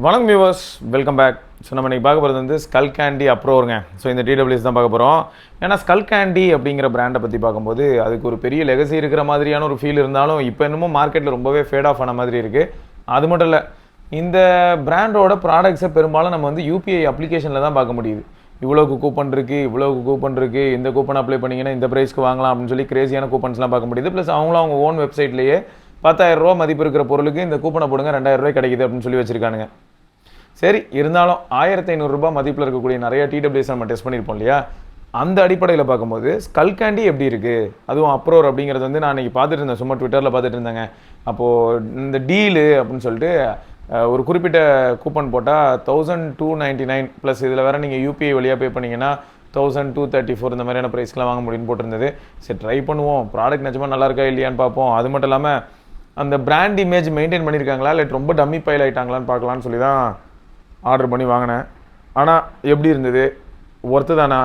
வணக்கம் viewers, welcome back. So நம்ம இன்றைக்கி பார்க்க போகிறது வந்து ஸ்கல் கேண்டி அப்ரோருங்க. ஸோ இந்த டிடபிள்யூஎஸ் தான் பார்க்க போகிறோம். ஏன்னா ஸ்கல் கேண்டி அப்படிங்கிற பிராண்டை பற்றி பார்க்கும்போது அதுக்கு ஒரு பெரிய லெகசி இருக்கிற மாதிரியான ஒரு ஃபீல் இருந்தாலும் இப்போ என்னமோ மார்க்கெட்டில் ரொம்பவே ஃபேட் ஆஃப் ஆன மாதிரி இருக்குது. அது மட்டும் இல்லை, இந்த பிராண்டோட ப்ராடக்ட்ஸை பெரும்பாலும் நம்ம வந்து யூபிஐ அப்ளிகேஷனில் தான் பார்க்க முடியுது. இவ்வளோக்கு கூப்பன் இருக்குது, இந்த கூப்பன் அப்ளை பண்ணிங்கன்னா இந்த ப்ரைஸ்க்கு வாங்கலாம் அப்படின்னு சொல்லி கிரேசியான கூப்பன்ஸ்லாம் பார்க்க முடியுது. ப்ளஸ் அவங்களும் அவங்க ஓன் வெப்சைட்லேயே 10,000 ரூபா மதிப்பு இருக்கிற பொருளுக்கு இந்த கூப்பனை போடுங்க 2,000 ரூபாய் கிடைக்குது அப்படின்னு சொல்லி வச்சிருக்கானுங்க. சரி, இருந்தாலும் 1,500 ரூபாய் மதிப்பில் இருக்கக்கூடிய நிறைய டிடபிள்யூஎஸ் நம்ம டெஸ்ட் பண்ணியிருப்போம் இல்லையா? அந்த அடிப்படையில் பார்க்கும்போது ஸ்கல் கேண்டி எப்படி இருக்குது, அதுவும் அப்ரோர் அப்படிங்கிறது வந்து நான் இன்றைக்கி பார்த்துட்டு இருந்தேன், சும்மா ட்விட்டரில் பார்த்துட்டு இருந்தேங்க. அப்போது இந்த டீலு அப்படின்னு சொல்லிட்டு ஒரு குறிப்பிட்ட கூப்பன் போட்டால் 1,299 ப்ளஸ் இதில் வேறு நீங்கள் யூபிஐ வழியாக பே பண்ணிங்கன்னா 1,234 இந்த மாதிரியான ப்ரைஸ்க்கெலாம் வாங்க முடியும்னு போட்டிருந்தது. சரி, ட்ரை பண்ணுவோம், ப்ராடக்ட் நிஜமாக நல்லா இருக்கா இல்லையான்னு பார்ப்போம். அது மட்டும் இல்லாமல் அந்த பிராண்ட் இமேஜ் மெயின்டைன் பண்ணியிருக்காங்களா இல்லை ரொம்ப டம்மி பைல் ஆகிட்டாங்களான்னு பார்க்கலான்னு சொல்லி தான் ஆர்டர் பண்ணி வாங்கினேன். ஆனால் எப்படி இருந்தது, ஒர்த்து தானா?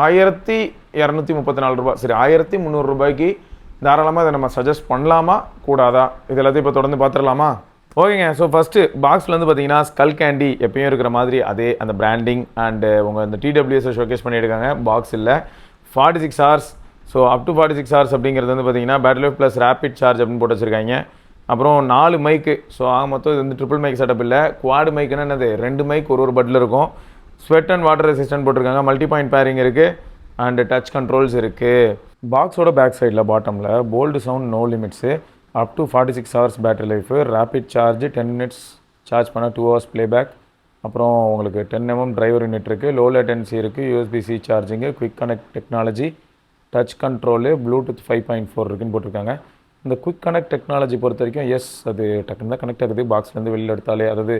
1,234 ரூபாய், சரி 1,300 ரூபாய்க்கு தாராளமாக இதை நம்ம சஜஸ்ட் பண்ணலாமா கூடாதா, இது எல்லாத்தையும் இப்போ தொடர்ந்து பார்த்துடலாமா? ஓகேங்க. ஸோ ஃபஸ்ட்டு பாக்ஸில் வந்து பார்த்தீங்கன்னா ஸ்கல் கேண்டி எப்பயும் இருக்கிற மாதிரி அதே அந்த பிராண்டிங் அண்டு உங்கள் இந்த டிடபிள்யூஎஸை ஷோகேஸ் பண்ணியிருக்காங்க. பாக்ஸ் இல்லை 46 hours. So up to 46 hours அப்படிங்கிறது வந்து பார்த்தீங்கன்னா battery life plus rapid charge அப்படின்னு போட்டு வச்சுருக்காங்க. அப்புறம் 4 மைக்கு. ஸோ ஆக மொத்தம் இது வந்து ட்ரிபிள் மைக் செட்டப் இல்லை, குவாடு மைக்குன்னு என்னது 2 மைக் ஒரு பட்டில் இருக்கும். ஸ்வெட் அண்ட் வாட்டர் ரெசிஸ்டன்ட் போட்டிருக்காங்க, மல்டி பாயிண்ட் பேரிங் இருக்குது அண்டு டச் கண்ட்ரோல்ஸ் இருக்குது. பாக்ஸோட பேக் சைடில் பாட்டமில் bold sound no limits, up to 46 hours battery life, rapid charge 10 minutes charge பண்ண 2 ஹவர்ஸ் ப்ளேபேக். அப்புறம் உங்களுக்கு 10 mm டிரைவர் யூனிட் இருக்குது, லோ லேட்டன்சி இருக்குது, USB C charging, quick connect technology, touch control, Bluetooth 5.4 இருக்குன்னு போட்டிருக்காங்க. இந்த குவிக் கனெக்ட் டெக்னாலஜி பொறுத்த வரைக்கும் எஸ், அது டக்குன்னு தான் கனெக்ட் ஆகுது. பாக்ஸ்லேருந்து வெளியில் எடுத்தாலே, அதாவது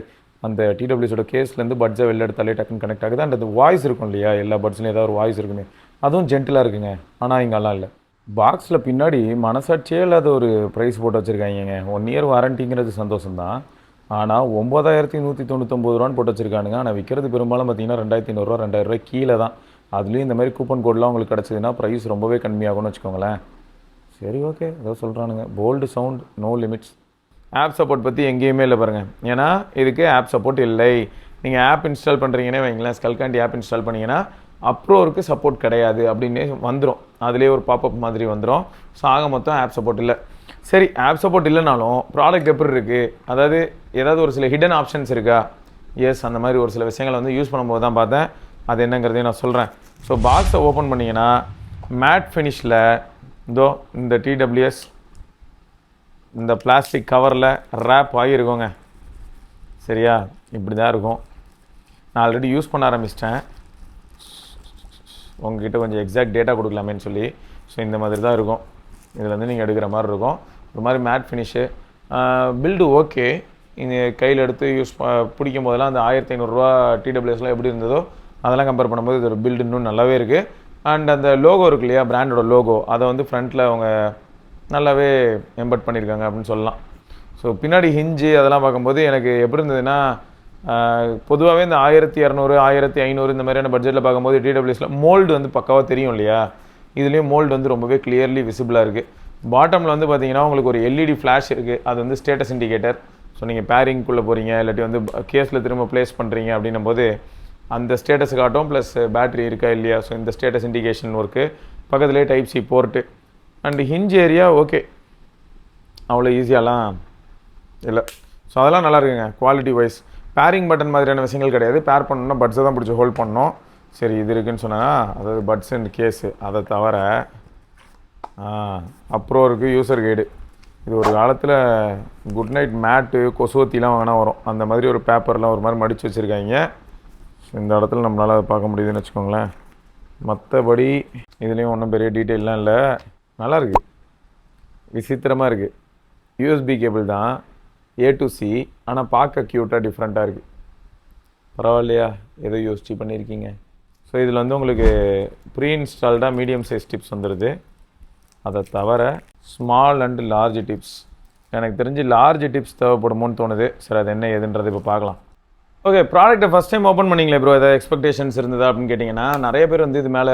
அந்த டிடபிள்யூஸோட கேஸ்லேருந்து பட்ஸை வெளியில் எடுத்தாலே டக்குன்னு கனெக்ட் ஆகுது. அண்ட் அது வாய்ஸ் இருக்கும் இல்லையா, எல்லா பட்ஸ்லையும் ஏதாவது ஒரு வாய்ஸ் இருக்குமே, அதுவும் ஜென்டிலாக இருக்குங்க. ஆனால் இங்கெல்லாம் இல்லை. பாக்ஸில் பின்னாடி மனசாட்சியே இல்லாத ஒரு ப்ரைஸ் போட்டு வச்சுருக்காங்க. 1 இயர் வாரண்டிங்கிறது சந்தோஷம் தான், ஆனால் 9,199 ரூபான்னு போட்டு வச்சுருக்கானுங்க. ஆனால் விற்கிறது பெரும்பாலும் பார்த்தீங்கன்னா 2,500 ரூபா 2,000 ரூபாய் கீழே தான். அதுலேயும் இந்த மாதிரி கூப்பன் கோடெலாம் உங்களுக்கு கிடச்சிதுன்னா ப்ரைஸ் ரொம்பவே கம்மியாகும்னு வச்சுக்கோங்களேன். சரி, ஓகே, ஏதோ சொல்கிறானுங்க. Bold sound no limits. App support பற்றி எங்கேயுமே இல்லை பாருங்கள், ஏன்னா இதுக்கு ஆப் சப்போர்ட் இல்லை. நீங்கள் ஆப் இன்ஸ்டால் பண்ணுறீங்கன்னே வைங்களேன், ஸ்கல் கேண்டி ஆப் இன்ஸ்டால் பண்ணிங்கன்னா அப்ரோருக்கு சப்போர்ட் கிடையாது அப்படின்னு வந்துடும், அதுலேயே ஒரு பாப்அப் மாதிரி வந்துடும். ஸோ ஆக மொத்தம் ஆப் சப்போர்ட் இல்லை. சரி, ஆப் சப்போர்ட் இல்லைனாலும் ப்ராடக்ட் எப்படி இருக்குது, அதாவது ஏதாவது ஒரு சில ஹிடன் ஆப்ஷன்ஸ் இருக்கா? எஸ், அந்த மாதிரி ஒரு சில விஷயங்களை வந்து யூஸ் பண்ணும்போது தான் பார்த்தேன். அது என்னங்கிறதையும் நான் சொல்கிறேன். ஸோ பாக்ஸை ஓப்பன் பண்ணிங்கன்னா மேட் ஃபினிஷில் இதோ இந்த டிடபிள்யூஎஸ் இந்த பிளாஸ்டிக் கவரில் ரேப் ஆகியிருக்கோங்க. சரியா, இப்படி தான் இருக்கும். நான் ஆல்ரெடி யூஸ் பண்ண ஆரம்பிச்சிட்டேன், உங்ககிட்ட கொஞ்சம் எக்ஸாக்ட் டேட்டா கொடுக்கலாமேன்னு சொல்லி. ஸோ இந்த மாதிரி தான் இருக்கும், இதில் வந்து நீங்கள் எடுக்கிற மாதிரி இருக்கும். ஒரு மாதிரி மேட் ஃபினிஷு, பில்டு ஓகே. இந்த கையில் எடுத்து பிடிக்கும் போதெல்லாம் அந்த 1,500 ரூபா டிடபிள்யூஎஸ்லாம் எப்படி இருந்ததோ அதெல்லாம் கம்பேர் பண்ணும்போது இது ஒரு பில்டு இன்னும் நல்லாவே இருக்குது. அண்ட் அந்த லோகோ இருக்கு இல்லையா, பிராண்டோட லோகோ, அதை வந்து ஃப்ரண்ட்டில் அவங்க நல்லாவே எம்பட் பண்ணியிருக்காங்க அப்படின்னு சொல்லலாம். ஸோ பின்னாடி ஹிஞ்சு அதெல்லாம் பார்க்கும்போது எனக்கு எப்படி இருந்ததுன்னா, பொதுவாகவே இந்த 1,200 1,500 இந்த மாதிரியான பட்ஜெட்டில் பார்க்கும்போது டிடபிள்யூஎஸில் மோல்டு வந்து பக்காவாக தெரியும் இல்லையா, இதுலேயும் மோல்டு வந்து ரொம்பவே கிளியர்லி விசிபிளாக இருக்குது. பாட்டமில் வந்து பார்த்தீங்கன்னா உங்களுக்கு ஒரு எல்இடி ஃப்ளாஷ் இருக்குது, அது வந்து ஸ்டேட்டஸ் இண்டிகேட்டர். ஸோ நீங்கள் பேரிங்குள்ளே போகிறீங்க இல்லாட்டி வந்து கேஸில் திரும்ப ப்ளேஸ் பண்ணுறீங்க அப்படின்னும் போது அந்த ஸ்டேட்டஸ் காட்டும், ப்ளஸ் பேட்ரி இருக்கா இல்லையா. ஸோ இந்த ஸ்டேட்டஸ் இண்டிகேஷன் ஒர்க்கு, பக்கத்துலேயே type C port. And hinge area okay, அவ்வளோ ஈஸியாலாம் இல்லை. ஸோ அதெல்லாம் நல்லா இருக்குங்க குவாலிட்டி வைஸ். பேரிங் பட்டன் மாதிரியான விஷயங்கள் கிடையாது, பேர் பண்ணணும்னா பட்ஸை தான் பிடிச்சி ஹோல்ட் பண்ணணும். சரி, இது இருக்குதுன்னு சொன்னால் அதாவது பட்ஸ் அண்ட் கேஸு, அதை தவிர அப்புறம் இருக்குது யூசர் கைடு. இது ஒரு காலத்தில் குட் நைட் மேட்டு கொசுவத்திலாம் வாங்கினா வரும், அந்த மாதிரி ஒரு பேப்பர்லாம் ஒரு மாதிரி மடித்து வச்சுருக்காங்க. இந்த இடத்துல நம்மளால் அதை பார்க்க முடியுதுன்னு வச்சுக்கோங்களேன். மற்றபடி இதுலேயும் ஒன்றும் பெரிய டீட்டெயிலாம் இல்லை, நல்லா இருக்குது, விசித்திரமாக இருக்குது. யூஎஸ்பி கேபிள் தான், A to C, ஆனால் பார்க்க க்யூட்டாக டிஃப்ரெண்ட்டாக இருக்குது. பரவாயில்லையா, ஏதோ யோசிச்சு பண்ணியிருக்கீங்க. ஸோ இதில் வந்து உங்களுக்கு ப்ரீ இன்ஸ்டால்டாக மீடியம் சைஸ் டிப்ஸ் வந்துடுது. அதை தவிர ஸ்மால் அண்டு லார்ஜ் டிப்ஸ், எனக்கு தெரிஞ்சு லார்ஜ் டிப்ஸ் தேவைப்படுமோன்னு தோணுது. சரி, அது என்ன ஏதுன்றது இப்போ பார்க்கலாம். ஓகே, ப்ராடக்ட்டை ஃபஸ்ட் டைம் ஓப்பன் பண்ணிங்களே ப்ரோ, ஏதாவது எக்ஸ்பெக்டேஷன்ஸ் இருந்ததா அப்படின்னு கேட்டிங்கன்னா, நிறைய பேர் வந்து இது மேலே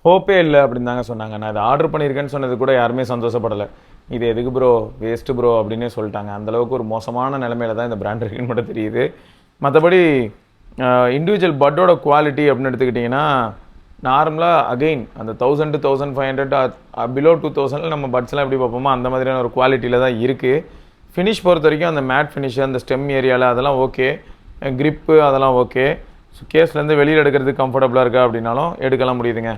ஹோப்பே இல்லை அப்படின்னு தாங்க சொன்னாங்க. நான் இதை ஆர்டர் பண்ணியிருக்கேன்னு சொன்னது கூட யாருமே சந்தோஷப்படலை. இது எதுக்கு ப்ரோ, வேஸ்ட்டு ப்ரோ அப்படின்னே சொல்லிட்டாங்க. அந்தளவுக்கு ஒரு மோசமான நிலைமையில தான் இந்த பிராண்ட் இருக்குன்னு மட்டும் தெரியுது. மற்றபடி இண்டிவிஜுவல் பட்டோட குவாலிட்டி அப்படின்னு எடுத்துக்கிட்டிங்கன்னா நார்மலாக அகெயின் அந்த 1000 to 1500 பிலோ 2000 நம்ம பட்ஸ்லாம் எப்படி பார்ப்போமோ அந்த மாதிரியான ஒரு குவாலிட்டியில் தான் இருக்குது. ஃபினிஷ் பொறுத்த வரைக்கும் அந்த மேட் ஃபினிஷ், அந்த ஸ்டெம் ஏரியாவில் அதெல்லாம் ஓகே, க்ரிப்பு அதெல்லாம் ஓகே. ஸோ கேஸ்லேருந்து வெளியில் எடுக்கிறதுக்கு கம்ஃபர்டபுளாக இருக்கா அப்படின்னாலும் எடுக்கலாம் முடியுதுங்க.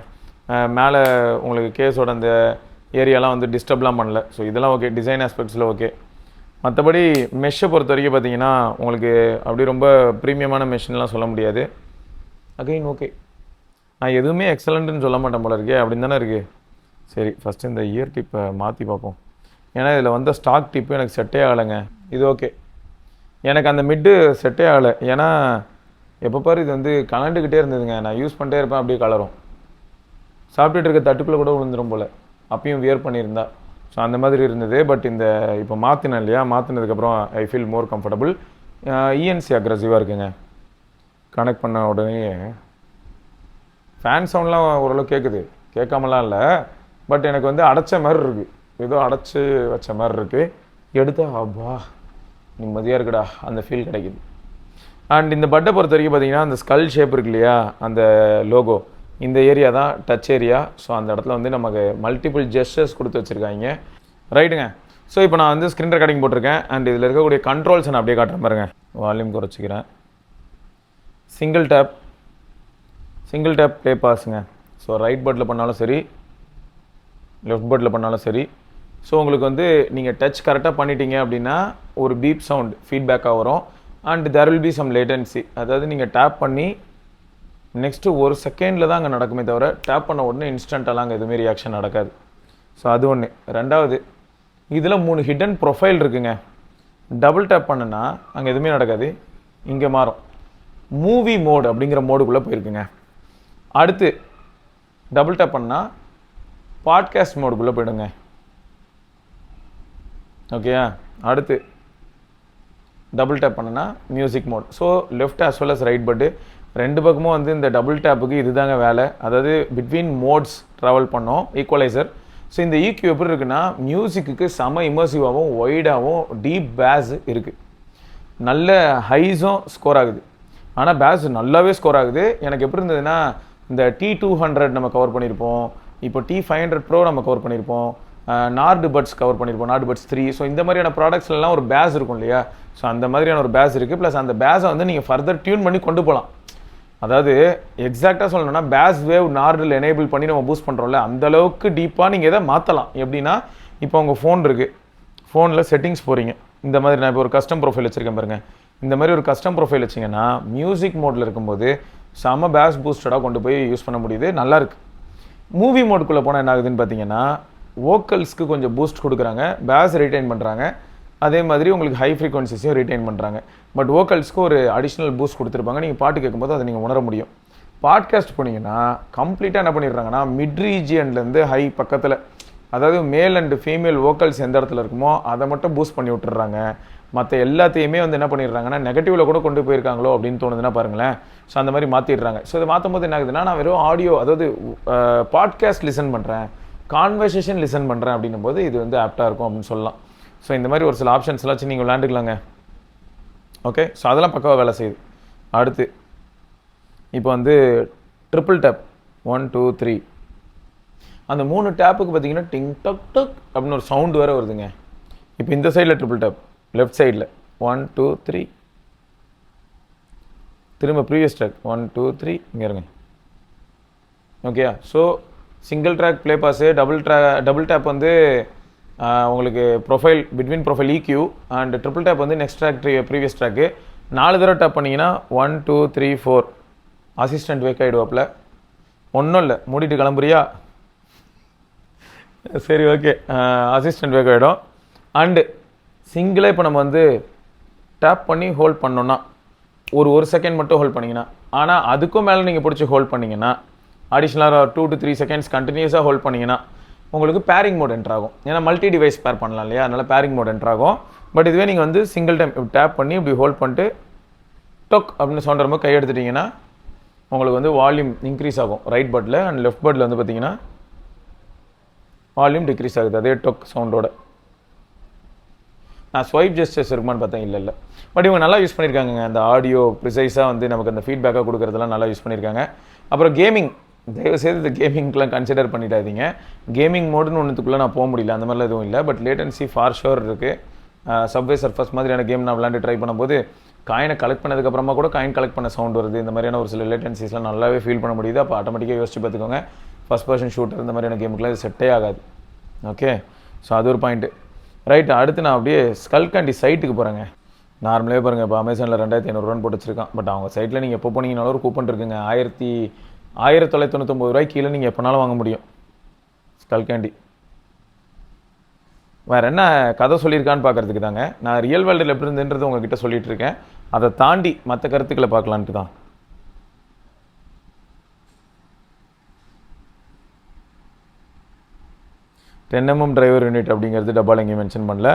மேலே உங்களுக்கு கேஸோட அந்த ஏரியாலாம் வந்து டிஸ்டர்ப்லாம் பண்ணல. ஸோ இதெல்லாம் ஓகே, டிசைன் ஆஸ்பெக்ட்ஸில் ஓகே. மற்றபடி மெஷ்ஷை பொறுத்த வரைக்கும் பார்த்தீங்கன்னா உங்களுக்கு அப்படி ரொம்ப ப்ரீமியமான மெஷின்லாம் சொல்ல முடியாது. அகெயின் ஓகே, நான் எதுவுமே எக்ஸலண்ட்டுன்னு சொல்ல மாட்டேன் போல இருக்கே, அப்படின்னு தானே இருக்குது. சரி, ஃபஸ்ட்டு இந்த இயர் டிப்பை மாற்றி பார்ப்போம். ஏன்னா இதில் வந்த ஸ்டாக் டிப்பு எனக்கு செட்டே ஆகலைங்க. இது ஓகே, எனக்கு அந்த மிட்டு செட்டே ஆகலை. ஏன்னா எப்போ பாரு இது வந்து கலண்டுக்கிட்டே இருந்ததுங்க. நான் யூஸ் பண்ணிட்டே இருப்பேன், அப்படியே கலரும். சாப்பிட்டுட்டு இருக்க தட்டுக்குள்ளே கூட விழுந்துடும் போல், அப்பயும் வியர் பண்ணியிருந்தா. ஸோ அந்த மாதிரி இருந்தது. பட் இந்த இப்போ மாற்றினேன் இல்லையா, மாற்றினதுக்கப்புறம் ஐ ஃபீல் மோர் கம்ஃபர்டபுள். இஎன்சி அக்ரெசிவாக இருக்குங்க. கனெக்ட் பண்ண உடனே ஃபேன் சவுண்ட்லாம் ஓரளவு கேட்குது, கேட்காமலாம் இல்லை. பட் எனக்கு வந்து அடைச்ச மாதிரி இருக்குது, ஏதோ அடைச்சி வச்ச மாதிரி இருக்குது. எடுத்தா அப்பா நிம்மதியாக இருக்குடா, அந்த ஃபீல் கிடைக்குது. அண்ட் இந்த பட்டை பொறுத்த வரைக்கும் பார்த்தீங்கன்னா அந்த ஸ்கல் ஷேப் இருக்கு இல்லையா, அந்த லோகோ, இந்த ஏரியா தான் டச் ஏரியா. ஸோ அந்த இடத்துல வந்து நமக்கு மல்டிபிள் ஜெஸ்டர்ஸ் கொடுத்து வச்சுருக்காங்க. ரைட்டுங்க. ஸோ இப்போ நான் வந்து ஸ்க்ரீன் ரெக்கார்டிங் போட்டிருக்கேன். அண்ட் இதில் இருக்கக்கூடிய கண்ட்ரோல்ஸ் நான் அப்படியே காட்டுறேன் பாருங்க. வால்யூம் குறைச்சிக்கிறேன். சிங்கிள் டேப் ப்ளே பாஸுங்க. ஸோ ரைட் பட்டில் பண்ணாலும் சரி, லெஃப்ட் பட்டில் பண்ணாலும் சரி. ஸோ உங்களுக்கு வந்து நீங்கள் டச் கரெக்டாக பண்ணிட்டீங்க அப்படின்னா ஒரு பீப் சவுண்ட் ஃபீட்பேக்காக வரும். And there will be some latency. அதாவது நீங்கள் டேப் பண்ணி நெக்ஸ்ட்டு ஒரு செகண்டில் தான் அங்கே நடக்குமே தவிர டேப் பண்ண உடனே இன்ஸ்டண்ட்டாலாம் அங்கே எதுவுமே ரியாக்ஷன் நடக்காது. ஸோ அது ஒன்று. ரெண்டாவது, இதில் 3 ஹிடன் ப்ரொஃபைல் இருக்குங்க. டபுள் டேப் பண்ணுன்னா அங்கே எதுவுமே நடக்காது, இங்கே மாறும். மூவி மோட் அப்படிங்கிற மோடுக்குள்ளே போயிருக்குங்க. அடுத்து டபுள் டேப் பண்ணால் பாட்காஸ்ட் மோடுக்குள்ளே போயிடுங்க. ஓகேயா. அடுத்து டபுள் டேப் பண்ணுன்னா music mode. So left as well as right bud ரெண்டு பக்கமும் வந்து இந்த டபுள் டேப்புக்கு இதுதாங்க வேலை. அதாவது பிட்வீன் மோட்ஸ் ட்ராவல் பண்ணோம், ஈக்குவலைசர். ஸோ இந்த EQ எப்படி இருக்குன்னா மியூசிக்கு செம இமர்சிவாகவும் ஒய்டாகவும் டீப் பேஸ் இருக்குது. நல்ல ஹைஸும் ஸ்கோர் ஆகுது, ஆனால் பேஸ் நல்லாவே ஸ்கோர் ஆகுது. எனக்கு எப்படி இருந்ததுன்னா இந்த T200 நம்ம கவர் பண்ணியிருப்போம், இப்போ T500 Pro நம்ம கவர் பண்ணியிருப்போம், நார்டு பட்ஸ் கவர் பண்ணியிருப்போம், நார்டு பட்ஸ் 3. ஸோ இந்த மாதிரியான ப்ராடக்ட்ஸ்லாம் ஒரு பேஸ் இருக்கும் இல்லையா. ஸோ அந்த மாதிரியான ஒரு பேஸ் இருக்குது. ப்ளஸ் அந்த பேஸை வந்து நீங்கள் ஃபர்தர் டியூன் பண்ணி கொண்டு போகலாம். அதாவது எக்ஸாக்டாக சொல்லணும்னா பேஸ் வேவ் நார்டில் எனேபிள் பண்ணி நம்ம பூஸ்ட் பண்ணுறோம்ல, அந்தளவுக்கு டீப்பாக நீங்கள் எதை மாற்றலாம். எப்படின்னா இப்போ உங்கள் ஃபோன் இருக்குது, ஃபோனில் செட்டிங்ஸ் போகிறீங்க. இந்த மாதிரி நான் இப்போ ஒரு கஸ்டம் ப்ரொஃபைல் வச்சுருக்கேன் பாருங்கள். இந்த மாதிரி ஒரு கஸ்டம் ப்ரொஃபைல் வச்சிங்கன்னா மியூசிக் மோடில் இருக்கும்போது செம பேஸ் பூஸ்டடாக கொண்டு போய் யூஸ் பண்ண முடியுது, நல்லாயிருக்கு. மூவி மோடுக்குள்ளே போனால் என்ன ஆகுதுன்னு பார்த்தீங்கன்னா வோக்கல்ஸ்க்கு கொஞ்சம் பூஸ்ட் கொடுக்குறாங்க, பேஸ் ரிட்டைன் பண்ணுறாங்க. அதே மாதிரி உங்களுக்கு ஹை ஃப்ரீக்வன்சிஸையும் ரிட்டைன் பண்ணுறாங்க. பட் வோக்கல்ஸ்க்கு ஒரு அடிஷ்னல் பூஸ்ட் கொடுத்துருப்பாங்க. நீங்கள் பாட்டு கேட்கும்போது அதை நீங்கள் உணர முடியும். பாட்காஸ்ட் போனீங்கன்னா கம்ப்ளீட்டாக என்ன பண்ணிடுறாங்கன்னா மிட் ரீஜியன்லேருந்து ஹை பக்கத்தில், அதாவது மேல் அண்ட் ஃபீமேல் வோக்கல்ஸ் எந்த இடத்துல இருக்குமோ அதை மட்டும் பூஸ்ட் பண்ணி விட்டுறாங்க. மற்ற எல்லாத்தையுமே வந்து என்ன பண்ணிடுறாங்கன்னா நெகட்டிவில் கூட கொண்டு போயிருக்காங்களோ அப்படின்னு தோணுதுன்னா பாருங்களேன். ஸோ அந்த மாதிரி மாற்றிடுறாங்க. ஸோ இதை மாற்றும் போது என்ன ஆகுதுன்னா நான் வெறும் ஆடியோ, அதாவது பாட்காஸ்ட் லிசன் பண்ணுறேன், கான்வர்சேஷன் லிசன் பண்ணுறேன் அப்படின்னும் போது இது வந்து ஆப்டாக இருக்கும் அப்படின்னு சொல்லலாம். ஸோ இந்த மாதிரி ஒரு சில ஆப்ஷன்ஸ்லாம் வச்சு நீங்கள் விளையாண்டுக்கலாங்க. ஓகே. ஸோ அதெல்லாம் பக்கவாக வேலை செய்யுது. அடுத்து இப்போ வந்து ட்ரிபிள் டேப் 1 2 3, அந்த 3 டேப்புக்கு பார்த்தீங்கன்னா டிங் டக் டக் அப்படின்னு ஒரு சவுண்டு வேறு வருதுங்க. இப்போ இந்த சைடில் ட்ரிபிள் டேப், லெஃப்ட் சைடில் 1 2 3, திரும்ப ப்ரீவியஸ் ட்ராக் 1 2 3, இங்கே இருங்க. Okay. So single track play pause, double tap வந்து உங்களுக்கு profile between profile EQ, and triple tap வந்து நெக்ஸ்ட் ட்ராக் ப்ரீவியஸ் ட்ராக்கு. 4 தடவை டேப் பண்ணிங்கன்னா 1 2 3 4 அசிஸ்டன்ட் வேக் ஆகிடுவாப்பில். ஒன்றும் இல்லை, மூடிட்டு கிளம்புறியா? சரி, ஓகே. அசிஸ்டன்ட் வேக் ஆகிடும். அண்டு சிங்கிளாக இப்போ நம்ம வந்து டேப் பண்ணி ஹோல்ட் பண்ணோன்னா ஒரு செகண்ட் மட்டும் ஹோல்ட் பண்ணிங்கன்னா, ஆனால் அதுக்கும் மேலே நீங்கள் பிடிச்சி ஹோல்ட் பண்ணிங்கன்னா அடிஷ்னலாக 2 to 3 செகண்ட்ஸ் கண்டினியூஸாக ஹோல்ட் பண்ணிங்கன்னா உங்களுக்கு பேரிங் மோட் என்ட்ரு ஆகும். ஏன்னா மல்டி டிவைஸ் பேர் பண்ணலாம் இல்லையா, அதனால் பேரிங் மோட் என்ட்ரு ஆகும். பட் இதுவே நீங்கள் வந்து சிங்கிள் டைம் டேப் பண்ணி இப்படி ஹோல்ட் பண்ணிட்டு டொக் அப்படின்னு சவுண்ட் வரும்போது கை எடுத்துட்டிங்கன்னா உங்களுக்கு வந்து வால்யூம் இன்க்ரீஸ் ஆகும் ரைட் பட்டில். அண்ட் லெஃப்ட் பட்டில் வந்து பார்த்தீங்கன்னா வால்யூம் டிக்ரீஸ் ஆகுது அதே டொக் சவுண்டோட. நான் ஸ்வைப் ஜெஸ்டர்ஸ் இருக்குமான்னு பார்த்தேன், இல்லை. பட் இவங்க நல்லா யூஸ் பண்ணியிருக்காங்க. அந்த ஆடியோ ப்ரிசைஸாக வந்து நமக்கு அந்த ஃபீட்பேக்காக கொடுக்குறதெல்லாம் நல்லா யூஸ் பண்ணியிருக்காங்க. அப்புறம் கேமிங், தயவுசெய்து இந்த கேமிங்க்கெலாம் கன்சிடர் பண்ணிடாதீங்க. கேமிங் மோடுன்னு ஒன்றுத்துக்குள்ளே நான் போக முடியல, அந்த மாதிரிலாம் எதுவும் இல்லை. பட் லேட்டன்சி ஃபார் ஷோர் இருக்குது. சப்வே சர்ஃபஸ் மாதிரியான கேம் நான் விளையாண்டு ட்ரை பண்ணும்போது காயினை கலெக்ட் பண்ணதுக்கப்புறமா கூட காயின் கலெக்ட் பண்ண சவுண்ட் வருது. இந்த மாதிரியான ஒரு சில லேட்டன்சிஸ்லாம் நல்லாவே ஃபீல் பண்ண முடியுது. அப்போ ஆட்டோமேட்டிக்காக யோசிச்சு பார்த்துக்கோங்க, ஃபர்ஸ்ட் பர்சன் ஷூட்டர் இந்த மாதிரியான கேமுக்குலாம் இது செட்டே ஆகாது. ஓகே, ஸோ அது ஒரு பாயிண்ட்டு. ரைட்டு, அடுத்து நான் அப்படியே ஸ்கல்காண்டி சைட்டுக்கு போகிறேங்க. நார்மலே பாருங்கள், இப்போ அமேசானில் 2500 போட்டு வச்சிருக்கான். பட் அவங்க சைட்டில் நீங்கள் எப்போ போனீங்கனாலும் ஒரு கூப்பன் இருக்குங்க. 1999 ரூபாய்க்கு கீழே நீங்கள் எப்போனாலும் வாங்க முடியும் ஸ்கல்காண்டி. வேறு என்ன கதை சொல்லியிருக்கான்னு பார்க்குறதுக்கு தாங்க. நான் ரியல் வேர்ல்டில் எப்படி இருந்துன்றது உங்ககிட்ட சொல்லிட்டு இருக்கேன். அதை தாண்டி மற்ற கருத்துக்களை பார்க்கலான்ட்டு தான். $10mm டிரைவர் யூனிட் அப்படிங்கிறது டப்பால் எங்கேயும் மென்ஷன் பண்ணல.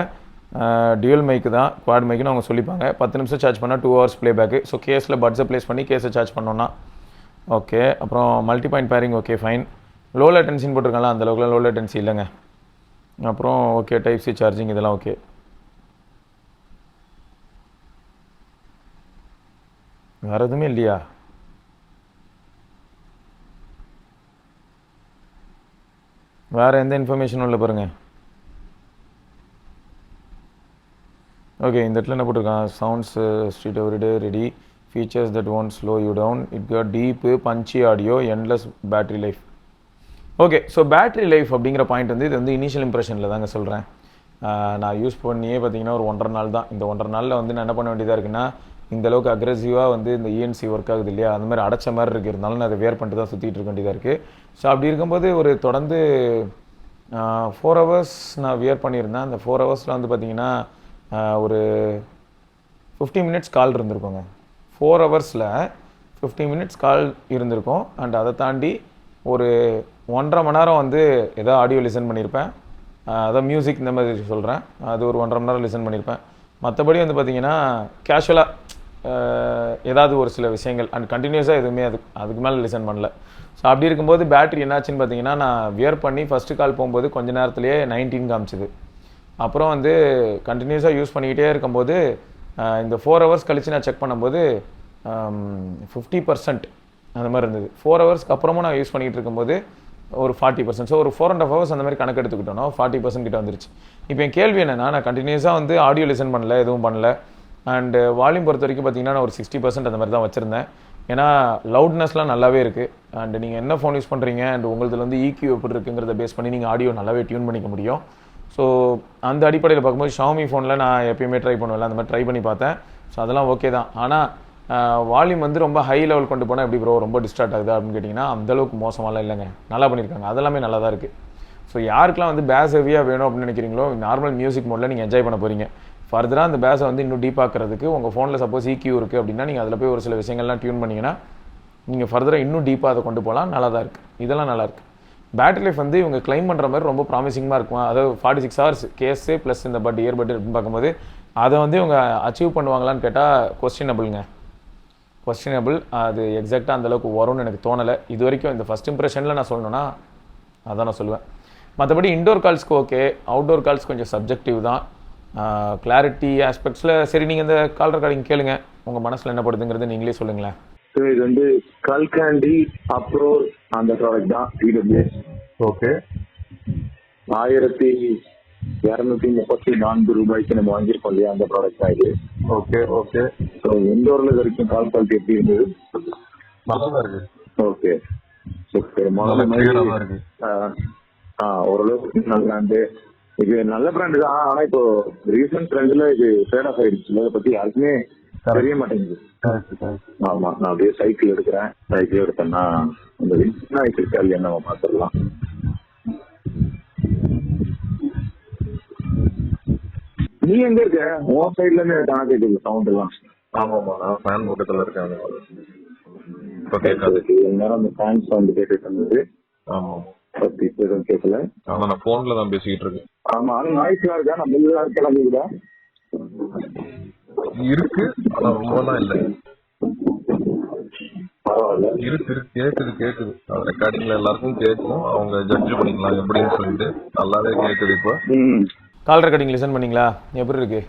டியூல் மைக்கு தான், குவாட் மைக்குன்னு அவங்க சொல்லிப்பாங்க. 10 நிமிஷம் சார்ஜ் பண்ணால் 2 hours ப்ளே பேக்கு. ஸோ கேஸில் பட்ஸை ப்ளேஸ் பண்ணி கேஸை சார்ஜ் பண்ணோன்னா ஓகே. அப்புறம் multi point pairing okay fine. Low லேட்டன்சின்னு போட்டிருக்காங்களா, அந்தளவுக்குலாம் லோ லேட்டன்சி இல்லைங்க. அப்புறம் ஓகே, டைப் சி சார்ஜிங் இதெல்லாம் ஓகே. வேறு எதுவுமே இல்லையா? வேறு எந்த இன்ஃபர்மேஷனும் இல்லை பாருங்கள். ஓகே, இந்த இடத்துல என்ன போட்டிருக்கான், sounds street everyday ready, features that won't slow you down, it got deep punchy audio, endless battery life. Okay, so battery life அப்படிங்கிற பாயிண்ட் வந்து இது வந்து இனிஷியல் இம்ப்ரெஷனில் தாங்க சொல்கிறேன். நான் யூஸ் பண்ணியே பார்த்தீங்கன்னா ஒரு 1.5 நாள் தான். இந்த 1.5 நாளில் வந்து நான் என்ன பண்ண வேண்டியதாக இருக்குன்னா, இந்தளவுக்கு அக்ரெசிவாக வந்து இந்த இஎன்சி ஒர்க் ஆகுது இல்லையா, அந்த மாதிரி அடைச்ச மாதிரி இருக்குது. இருந்தாலும் நான் அதை வேர் பண்ணிட்டு தான் சுற்றிட்டு இருக்க வேண்டியதாக இருக்குது. ஸோ அப்படி இருக்கும்போது ஒரு தொடர்ந்து 4 hours நான் வியர் பண்ணியிருந்தேன். அந்த 4 hours வந்து பார்த்தீங்கன்னா ஒரு 50 minutes கால் இருந்திருக்கோங்க. 4 hours 50 minutes கால் இருந்திருக்கும். அண்ட் அதை தாண்டி ஒரு 1.5 மணி நேரம் வந்து ஏதோ ஆடியோ லிசன் பண்ணியிருப்பேன். அதான் மியூசிக் இந்த மாதிரி சொல்கிறேன், அது ஒரு 1.5 மணி நேரம் லிசன் பண்ணியிருப்பேன். மற்றபடி வந்து பார்த்திங்கன்னா கேஷுவலாக ஏதாவது ஒரு சில விஷயங்கள் அண்ட் கண்டினியூஸாக எதுவுமே அதுக்கு மேலே லிசன் பண்ணல. ஸோ அப்படி இருக்கும்போது பேட்ரி என்னாச்சுன்னு பார்த்தீங்கன்னா, நான் வியர் பண்ணி ஃபஸ்ட்டு கால் போகும்போது கொஞ்ச நேரத்துலேயே 19 காமிச்சிது. அப்புறம் வந்து கண்டினியூஸாக யூஸ் பண்ணிக்கிட்டே இருக்கும்போது இந்த 4 hours கழித்து நான் செக் பண்ணும்போது 50% அந்த மாதிரி இருந்தது. 4 ஹவர்ஸ்க்கு அப்புறமும் நான் யூஸ் பண்ணிகிட்டு இருக்கும்போது ஒரு 40%. ஸோ ஒரு 4.5 hours அந்த மாதிரி கணக்கு எடுத்துக்கிட்டோன்னா 40% கிட்ட வந்துருச்சு. இப்போ என் கேள்வி என்னென்னா, நான் கண்டினியூஸாக வந்து ஆடியோ லிசன் பண்ணல, எதுவும் பண்ணல. அண்டு வால்யூம் பொறுத்த வரைக்கும் பார்த்தீங்கன்னா நான் ஒரு 60% அந்த மாதிரி தான் வச்சுருந்தேன். ஏன்னா லவுட்னஸ்லாம் நல்லாவே இருக்குது. அண்டு நீங்கள் என்ன ஃபோன் யூஸ் பண்ணுறீங்க அண்ட் உங்களதுல வந்து EQ எப்படி இருக்குங்கிறத பேஸ் பண்ணி நீங்கள் ஆடியோ நல்லாவே டியூன் பண்ணிக்க முடியும். ஸோ அந்த அடிப்படையில் பார்க்கும்போது ஷாமி ஃபோனில் நான் எப்பயுமே ட்ரை பண்ணுவேன், அந்த மாதிரி ட்ரை பண்ணி பார்த்தேன். ஸோ அதெல்லாம் ஓகே தான். ஆனால் வால்யூம் வந்து ரொம்ப ஹை லெவல் கொண்டு போனால் எப்படி ப்ரோ ரொம்ப டிஸ்ட்ராக்ட் ஆகுது அப்படின்னு கேட்டிங்கன்னா, அந்தளவுக்கு மோசமாலாம் இல்லைங்க, நல்லா பண்ணியிருக்காங்க. அதெல்லாமே நல்லா தான் இருக்குது. ஸோ யாருக்கெல்லாம் வந்து பேஸ் ஹெவியாக வேணும் அப்படின்னு நினைக்கிறீங்களோ, நார்மல் மியூசிக் மோடில் நீங்கள் என்ஜாய் பண்ண போகிறீங்க. ஃபர்தராக அந்த பேஸை வந்து இன்னும் டீப்பாக்கிறதுக்கு உங்கள் ஃபோனில் சப்போஸ் EQ இருக்குது அப்படின்னா நீங்கள் அதில் போய் ஒரு சில விஷயங்கள்லாம் டியூன் பண்ணிங்கன்னா நீங்கள் ஃபர்தராக இன்னும் டீப்பாக அதை கொண்டு போகலாம். நல்லா தான் இருக்குது, இதெல்லாம் நல்லாயிருக்கு. பேட்டரி லைஃப் வந்து இவங்க கிளைம் பண்ணுற மாதிரி ரொம்ப ப்ராமிசிங்காக இருக்கும். அதாவது 46 hours கேஸு ப்ளஸ் இந்த இயர்பட் அப்படின்னு பார்க்கும்போது அதை வந்து இவங்க அச்சீவ் பண்ணுவாங்களான்னு கேட்டால் கொஸ்டினபிள்ங்க, கொஸ்டினபிள். அது எக்ஸாக்டாக அந்தளவுக்கு வரும்னு எனக்கு தோணலை இது வரைக்கும். இந்த ஃபஸ்ட் இம்ப்ரெஷனில் நான் சொல்லணுன்னா அதான் நான் சொல்லுவேன். மற்றபடி இன்டோர் கால்ஸ்க்கு ஓகே, அவுட்டோர் கால்ஸ் கொஞ்சம் சப்ஜெக்டிவ் தான். கிளாரிட்டி ஆஸ்பெக்ட்ஸில் சரி, நீங்கள் இந்த கால் ரெக்கார்டிங் கேளுங்க, உங்கள் மனசில் என்ன படுதுங்கிறது நீங்களே சொல்லுங்களேன். இது வந்து ஸ்கல்காண்டி அப்ரோ அந்த ப்ராடக்ட் தான். TWS ஓகே, 1234 ரூபாய்க்கு நம்ம வாங்கியிருக்கோம் இல்லையா, அந்த ப்ராடக்ட் தான் இது. Okay okay. ஸோ இண்டோர்ல வரைக்கும் கால் குவாலிட்டி எப்படி இருந்தது? நல்லா இருக்கு. ஓகே, ஓரளவுக்கு நல்ல பிராண்டு. இது நல்ல பிராண்டு தான். ஆனா இப்போ ரீசன்ட் ட்ரெண்ட்ல இது ஃபேட் ஆஃப் ஆயிடுச்சு. அதை பத்தி யாருக்குமே தெரிய மாட்டேங்குது. ஆமா, நான் அப்படியே சைக்கிள் எடுக்கிறேன். சைக்கிள் எடுத்தேன்னா அந்த வின்சைக்கிள் நம்ம பார்த்துடலாம். நீ எங்க இருக்க? உன் சைட்ல இருந்து தானே கேட்குது சவுண்ட் எல்லாம். ஆமாமா, நான் ஃபேன் பக்கத்துல இருக்கேன். நேரம் அந்த ஃபேன் சவுண்ட் கேட்டுட்டு இருந்தது. ஆமா, எதுவும் கேட்கல. ஆமா, நான் போன்ல தான் பேசிக்கிட்டு இருக்கேன். ஆமா, ஆனா நாய்ஸ்லாம் இருக்கா? நம்ம எல்லாம் கிளம்பிக்குதா? இருக்கு, ஆனா ரொம்பலாம் இல்ல. பரவாயில்ல, இருக்கு கேக்குது. ரெக்கார்டிங்ல எல்லாருக்கும் கேட்கும். அவங்க ஜட்ஜ் பண்ணிக்கலாம் எப்படின்னு சொல்லிட்டு. நல்லாவே கேக்குது இப்போ. கால் ரெக்கார்டிங் லிசன் பண்ணீங்களா? எப்படி இருக்குது?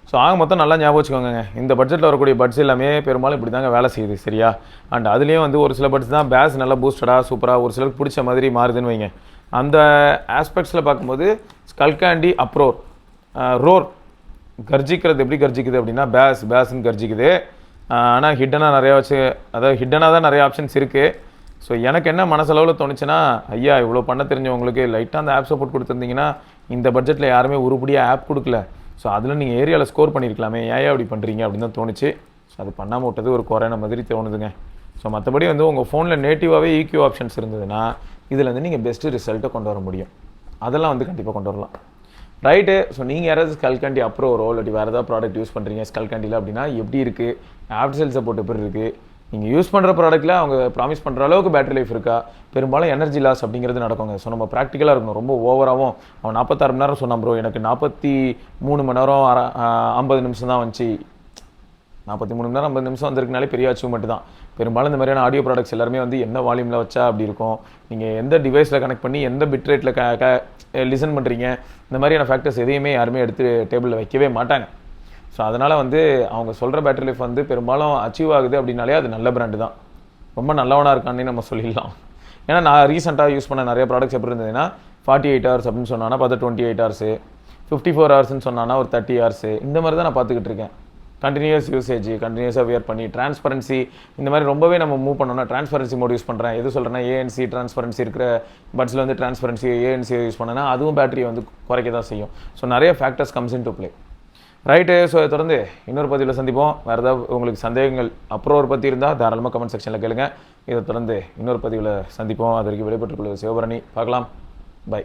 ஸோ ஆக மொத்தம் நல்லா ஞாபகம் வச்சுக்கோங்க. இந்த பட்ஜெட்டில் வரக்கூடிய பட்ஸ் எல்லாமே பெரும்பாலும் இப்படி தாங்க வேலை செய்யுது, சரியா? அண்ட் அதுலேயும் வந்து ஒரு சில பட்ஸ் தான் பேஸ் நல்லா பூஸ்டடாக சூப்பராக ஒரு சிலருக்கு பிடிச்ச மாதிரி மாறுதுன்னு வைங்க. அந்த ஆஸ்பெக்ட்ஸில் பார்க்கும்போது ஸ்கல்கேண்டி அப்ரோர் ரோர் கர்ஜிக்கிறது எப்படி கர்ஜிக்குது அப்படின்னா பேஸ்ன்னு கர்ஜிக்குது. ஆனால் ஹிட்டனாக நிறையா வச்சு, அதாவது ஹிட்டனாக தான் நிறைய ஆப்ஷன்ஸ் இருக்குது. ஸோ எனக்கு என்ன மனசளவில் தோணுச்சுன்னா, ஐயா இவ்வளோ பண்ண தெரிஞ்சவங்களுக்கு லைட்டாக அந்த ஆப் சப்போர்ட் கொடுத்துருந்தீங்கன்னா இந்த பட்ஜெட்டில் யாருமே உருப்படியாக ஆப் கொடுக்கல. ஸோ அதில் நீங்கள் ஏரியாவில் ஸ்கோர் பண்ணியிருக்கலாமே, ஏன் அப்படி பண்ணுறீங்க அப்படின்னு தான் தோணுச்சு. ஸோ அது பண்ணாமல் விட்டது ஒரு குறையான மாதிரி தோணுதுங்க. ஸோ மற்றபடி வந்து உங்கள் ஃபோனில் நேட்டிவாகவே EQ ஆப்ஷன்ஸ் இருந்ததுன்னா இதில் வந்து நீங்கள் பெஸ்ட்டு ரிசல்ட்டை கொண்டு வர முடியும். அதெல்லாம் வந்து கண்டிப்பாக கொண்டு வரலாம். ரைட்டு. ஸோ நீங்கள் யாராவது ஸ்கல்கேண்டி அப்ரோரோ இல்லாட்டி வேறு ஏதாவது ப்ராடக்ட் யூஸ் பண்ணுறீங்க ஸ்கல்கேண்டியில் அப்படின்னா எப்படி இருக்குது, ஆஃப்டர் சேல் சப்போர்ட் எப்படி இருக்குது, நீங்கள் யூஸ் பண்ணுற ப்ராடக்ட்டில் அவங்க ப்ராமிஸ் பண்ணுற அளவுக்கு பேட்டரி லைஃப் இருக்கா, பெரும்பாலும் எனர்ஜி லாஸ் அப்படிங்கிறது நடக்குங்க. ஸோ நம்ம ப்ராக்டிக்கலாக இருக்கணும். ரொம்ப ஓவராகவும் அவன் 46 மணி நேரம் சொன்னான் ப்ரோ, எனக்கு 43 மணி நேரம் 50 நிமிஷம் தான் வந்துச்சு. 43 மணி நேரம் 50 நிமிஷம் வந்திருக்குனாலே பெரிய அச்சீவ்மெண்ட் தான். பெரும்பாலும் இந்த மாதிரியான ஆடியோ ப்ராடக்ட்ஸ் எல்லாருமே வந்து என்ன வால்யூமில் வச்சா அப்படி இருக்கும், நீங்கள் எந்த டிவைஸில் கனெக்ட் பண்ணி எந்த பிட் ரேட்டில் லிசன் பண்ணுறீங்க, இந்த மாதிரியான ஃபேக்டர்ஸ் எதையுமே யாருமே எடுத்து டேபிளில் வைக்கவே மாட்டாங்க. ஸோ அதனால் வந்து அவங்க சொல்கிற பேட்டரி லைஃப் வந்து பெரும்பாலும் அச்சீவ் ஆகுது அப்படின்னாலே அது நல்ல பிராண்டு தான், ரொம்ப நல்லவனாக இருக்கான்னே நம்ம சொல்லிடலாம். ஏன்னா நான் ரீசெண்டாக யூஸ் பண்ண நிறைய ப்ராடக்ட்ஸ் எப்படி இருந்ததுன்னா 48 ஹவர்ஸ் அப்படின்னு சொன்னான்னா பார்த்தா 28 ஹவர்ஸு, 54 ஹவர்ஸ்ன்னு சொன்னான்னா ஒரு 30 ஹவர்ஸு, இந்த மாதிரி தான் நான் பார்த்துக்கிட்டு இருக்கேன். கண்டினியூஸ் யூசேஜ், கண்டினியூஸாக வியர் பண்ணி டிரான்ஸ்பரன்சி இந்த மாதிரி ரொம்பவே நம்ம மூவ் பண்ணோம்னா ட்ரான்ஸ்பரன்சி மோட் யூஸ் பண்ணுறேன். எது சொல்கிறேன்னா ANC டிரான்ஸ்பரன்சி இருக்கிற பட்ஸில் வந்து டிரான்ஸ்பரன்சி ANC யூஸ் பண்ணேன்னா அதுவும் பேட்டரியை வந்து குறைக்க தான் செய்யும். ஸோ நிறைய factors comes in to play. Right. So இதை தொடர்ந்து இன்னொரு பதிவில் சந்திப்போம். வேறு ஏதாவது உங்களுக்கு சந்தேகங்கள் அப்ரோர் பற்றி இருந்தால் தாராளமாக கமெண்ட் செக்ஷனில் கேளுங்க. இதை தொடர்ந்து இன்னொரு பதிவில் சந்திப்போம். அது வரைக்கும் விடைபெற்றுக் கொள்வது சிவபரணி. பார்க்கலாம். பை.